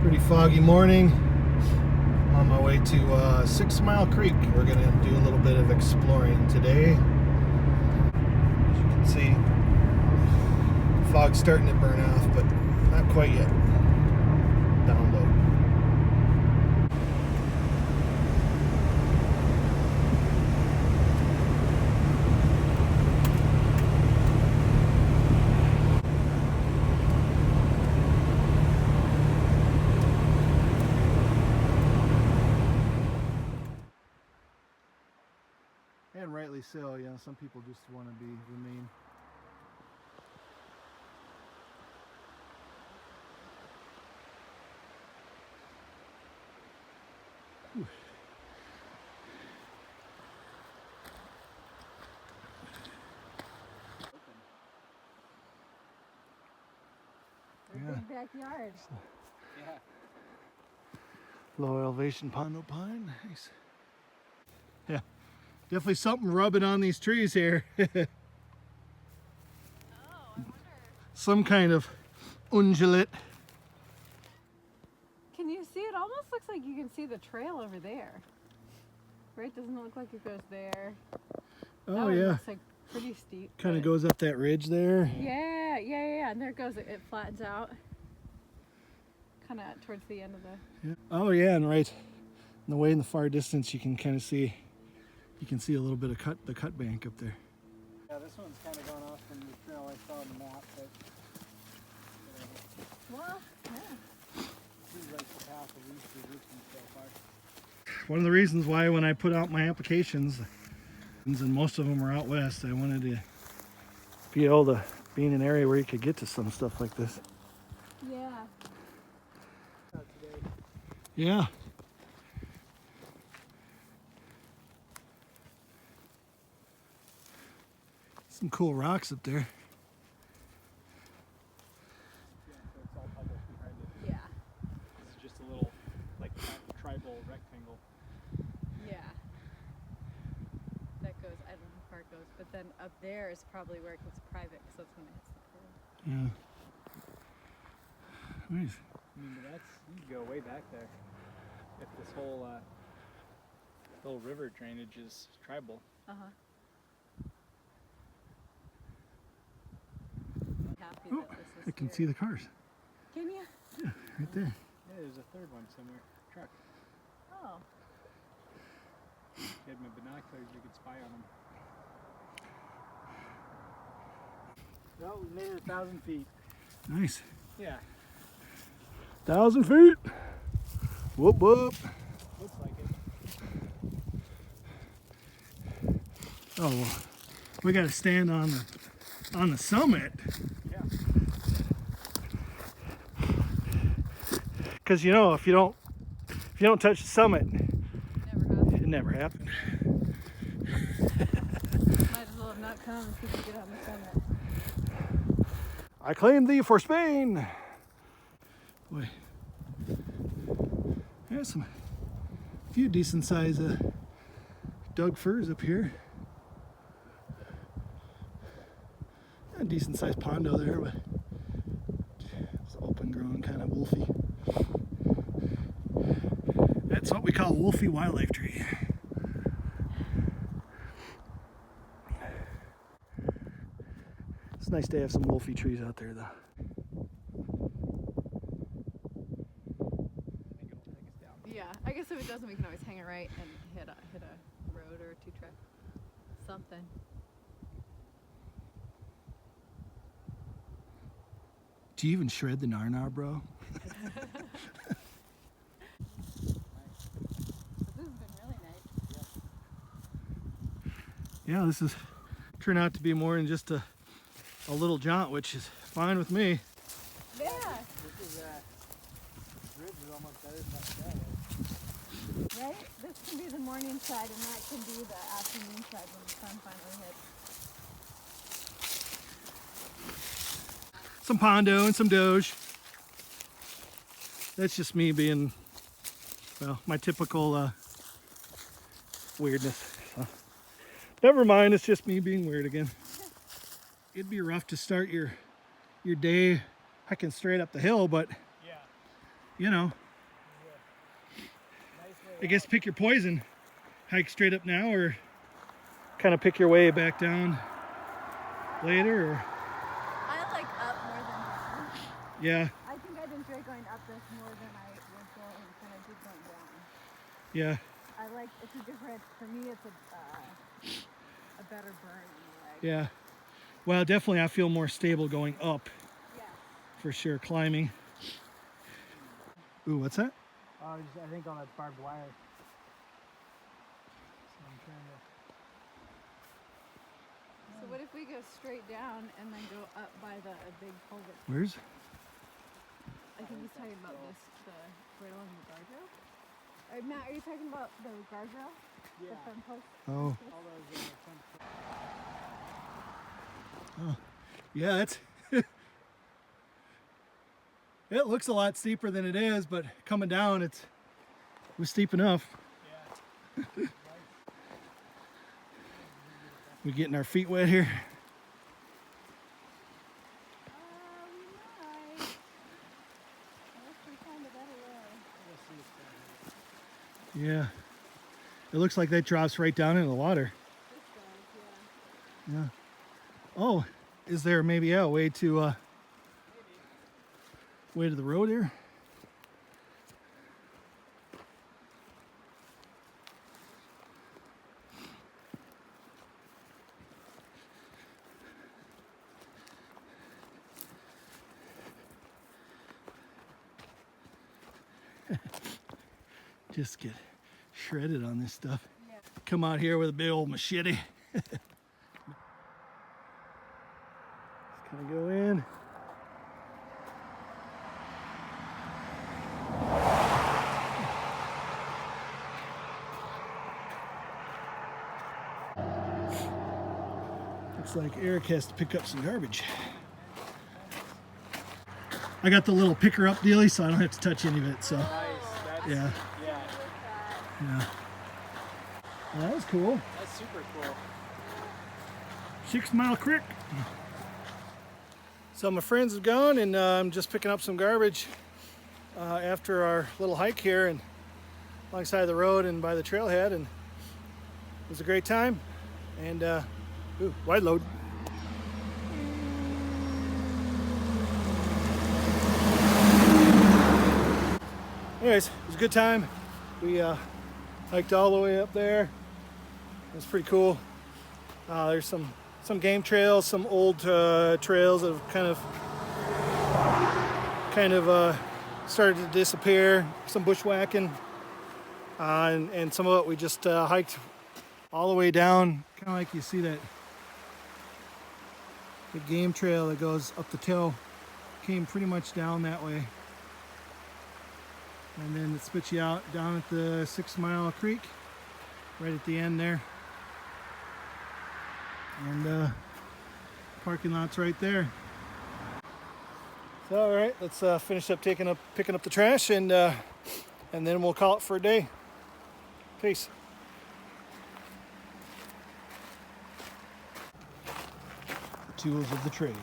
Pretty foggy morning. I'm on my way to 6 Mile Creek. We're gonna do a little bit of exploring today. As you can see, fog's starting to burn off, but not quite yet. Down low. And rightly so, you know, some people just want to remain. Whew. Yeah. Big backyard. Yeah. Low elevation pondo pine, nice. Yeah. Definitely something rubbing on these trees here. Oh, I wonder. Some kind of undulate. Can you see? It almost looks like you can see the trail over there. Right? Doesn't it look like it goes there? Oh, that yeah. Looks like pretty steep. Kind of goes up that ridge there. Yeah. And there it goes. It flattens out. Kind of towards the end of the. Yeah. Oh, yeah, and right in the way in the far distance, you can kind of see. You can see a little bit of the cut bank up there. Yeah, this one's kind of gone off from the trail I saw on the map, but Well, yeah. seems like the path of least resistance so far. One of the reasons why when I put out my applications, and most of them were out west, I wanted to be able to be in an area where you could get to some stuff like this. Yeah. Today. Yeah. Some cool rocks up there. Yeah, so it's all public behind it. Yeah. This is just a little, like, tribal rectangle. Yeah. That goes, I don't know how far it goes, but then up there is probably where it gets private, because that's when it hits the curve. Yeah. Nice. I mean, but you can go way back there. If this whole river drainage is tribal. Uh-huh. Happy Oh, that this is I can here. see the cars. Can you? Yeah, right there. Yeah, there's a third one somewhere. Truck. Oh. If you had my binoculars, you could spy on them. Well, we made it 1,000 feet. Nice. Yeah, 1,000 feet. Whoop whoop. looks like it. Oh, well, we got to stand on the summit. Yeah. Because you know, if you don't touch the summit, Never happened. it never happened. Might as well have not come if you could get on the summit. I claim thee for Spain. Boy, there's a few decent size Doug firs up here. A decent sized pondo there, but it's open grown, kind of wolfy. That's what we call a wolfy wildlife tree. It's nice to have some wolfy trees out there, though. Yeah, I guess if it doesn't, we can always hang it right and hit a road or a two-track. Something. Do you even shred the nar, bro? This has been really nice. Yeah, this has turned out to be more than just a little jaunt, which is fine with me. Yeah. This is bridge is almost better than that trail. Right? This can be the morning side and that can be the afternoon side when the sun finally hits. Some pondo and some doge. That's just me being, well, my typical weirdness. So, never mind, it's just me being weird again. It'd be rough to start your day hiking straight up the hill, but Yeah. you know, I guess pick your poison. Hike straight up now, or kind of pick your way back down later, or I like up more than down. yeah, I think I'd enjoy going up this more than I would go and kind of did going down. yeah, I like, it's a different, for me it's a better burn in the leg. yeah. Well, definitely I feel more stable going up, Yeah. for sure, climbing. Ooh, what's that? I think on that barbed wire. So I'm trying to. So what if we go straight down and then go up by the big culvert? Where's? I think he's talking about this, right along the guardrail. Matt, are you talking about the guardrail? Yeah. The front post? Oh, All those oh, yeah, it's. It looks a lot steeper than it is, but coming down, it was steep enough. Yeah. We getting our feet wet here. We might. Unless we find a better way. Yeah. It looks like that drops right down into the water. This does, yeah. Yeah. Oh, is there maybe a way to the road here? Just get shredded on this stuff. Yeah. Come out here with a big old machete. Just kind of go in. Looks like Eric has to pick up some garbage. I got the little picker up dealie, so I don't have to touch any of it. So Nice. That's, yeah, Yeah. yeah. Well, that was cool. That's super cool. 6 Mile Creek. So my friends have gone, and I'm just picking up some garbage after our little hike here and alongside the road and by the trailhead, and it was a great time. And ooh, wide load. Anyways, it was a good time. We hiked all the way up there. It was pretty cool. There's some game trails, some old trails that have kind of started to disappear. Some bushwhacking, and some of it we just hiked all the way down, kind of like you see that the game trail that goes up the hill. Came pretty much down that way, and then it spits you out down at the 6 Mile Creek, right at the end there. And parking lot's right there. So all right, let's finish up picking up the trash, and then we'll call it for a day. Peace. Tools of the trade.